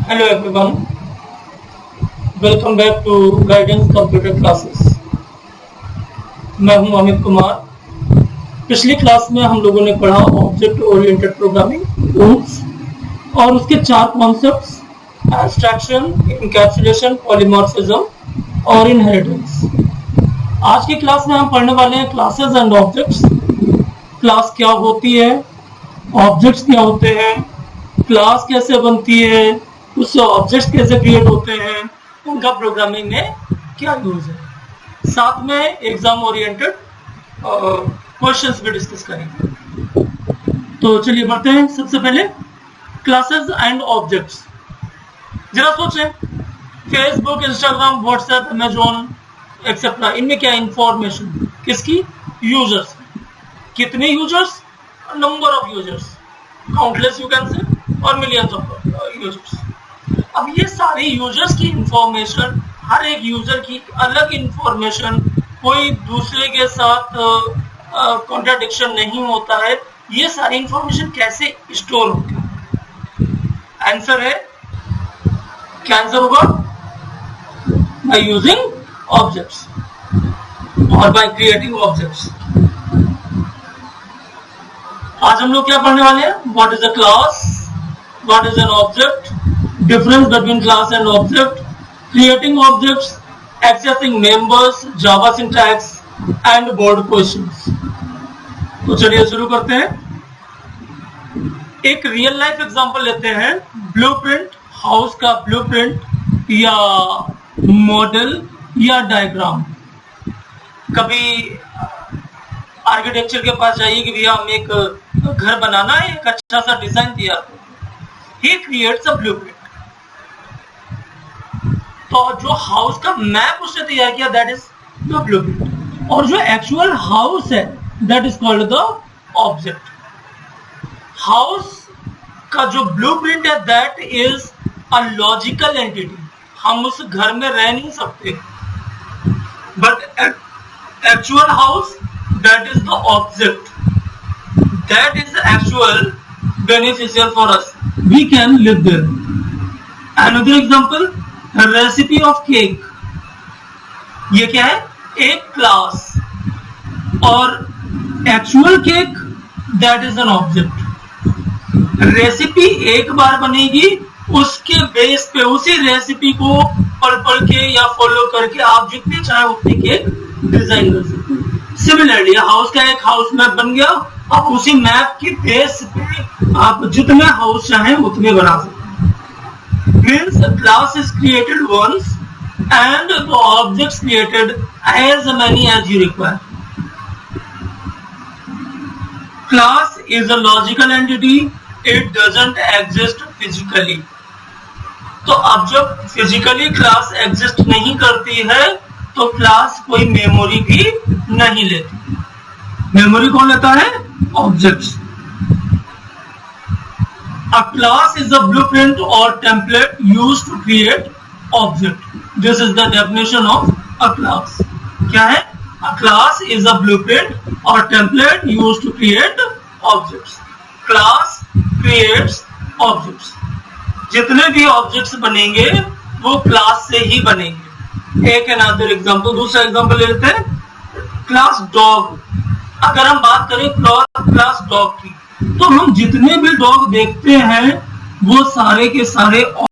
Hello everyone, welcome back to Guidance Computer Classes। मैं हूं अमित कुमार। पिछली क्लास में हम लोगों ने पढ़ा ऑब्जेक्ट ओरिएंटेड प्रोग्रामिंग और उसके चार कॉन्सेप्ट्स एब्स्ट्रैक्शन, इनकैप्सुलेशन, पॉलीमॉर्फिज्म और इनहेरिटेंस। आज की क्लास में हम पढ़ने वाले हैं क्लासेस एंड ऑब्जेक्ट्स। क्लास क्या होती है, ऑब्जेक्ट्स क्या होते हैं, क्लास कैसे बनती है, उससे ऑब्जेक्ट्स कैसे क्रिएट होते हैं, उनका प्रोग्रामिंग में क्या यूज है। साथ में एग्जाम ओरिएंटेड क्वेश्चंस भी डिस्कस करेंगे। तो चलिए बढ़ते हैं। सबसे पहले क्लासेस एंड ऑब्जेक्ट्स। जरा सोचें, Facebook, Instagram, WhatsApp, Amazon etcetera, इनमें क्या इंफॉर्मेशन किसकी? यूजर्स। कितने users? Number of users, countless you can say, और मिलियंस ऑफ यूजर्स। अब ये सारे यूजर्स की इंफॉर्मेशन, हर एक यूजर की अलग इंफॉर्मेशन, कोई दूसरे के साथ कॉन्ट्राडिक्शन नहीं होता है। ये सारी इंफॉर्मेशन कैसे स्टोर होती है? आंसर है, क्या आंसर होगा? बाय यूजिंग ऑब्जेक्ट्स और बाय क्रिएटिंग ऑब्जेक्ट्स। आज हम लोग क्या पढ़ने वाले हैं? What is a class, what is an object, difference between class and object, creating objects, accessing members, Java syntax and board questions। तो चलिए शुरू करते हैं। एक रियल लाइफ एग्जांपल लेते हैं, ब्लूप्रिंट, हाउस का ब्लूप्रिंट या मॉडल या डायग्राम। कभी आर्किटेक्चर के पास जाइए कि भैया हमें एक घर बनाना है, एक अच्छा सा डिजाइन दिया, he creates a blueprint। तो जो हाउस का मैप उसने तैयार किया, दैट इज द ब्लूप्रिंट। और जो एक्चुअल हाउस है, that is called the object. House का जो ब्लूप्रिंट है, that is a logical entity. हम उस घर में रह नहीं सकते, but actual house, that is the object, that is actual beneficial for us, we can live there। Another example, recipe of cake। ये क्या है? एक क्लास। और actual cake, that is an object। Recipe एक बार बनेगी, उसके बेस पे उसी रेसिपी को पढ़ के या फॉलो करके आप जितने चाहे उतने केक डिजाइन कर सकते हैं। सिमिलरली हाउस का एक हाउस मैप बन गया, आप उसी मैप की बेस पे आप जितने हाउस चाहें उतने बना सकते हैं। Means class is created once and the objects created as many as you require. Class is a logical entity, it doesn't exist physically. तो अब जब फिजिकली क्लास एग्जिस्ट नहीं करती है, तो क्लास कोई मेमोरी भी नहीं लेती। मेमोरी कौन लेता है? Objects. A class is a blueprint or template used to create object. This is the definition of a class। क्या है? A class is a blueprint or template used to create objects। Class creates objects। जितने भी objects बनेंगे वो class से ही बनेंगे। एक another example, दूसरा एग्जांपल ले लेते हैं, क्लास डॉग। अगर हम बात करें क्लास डॉग की, तो हम जितने भी डॉग देखते हैं वो सारे के सारे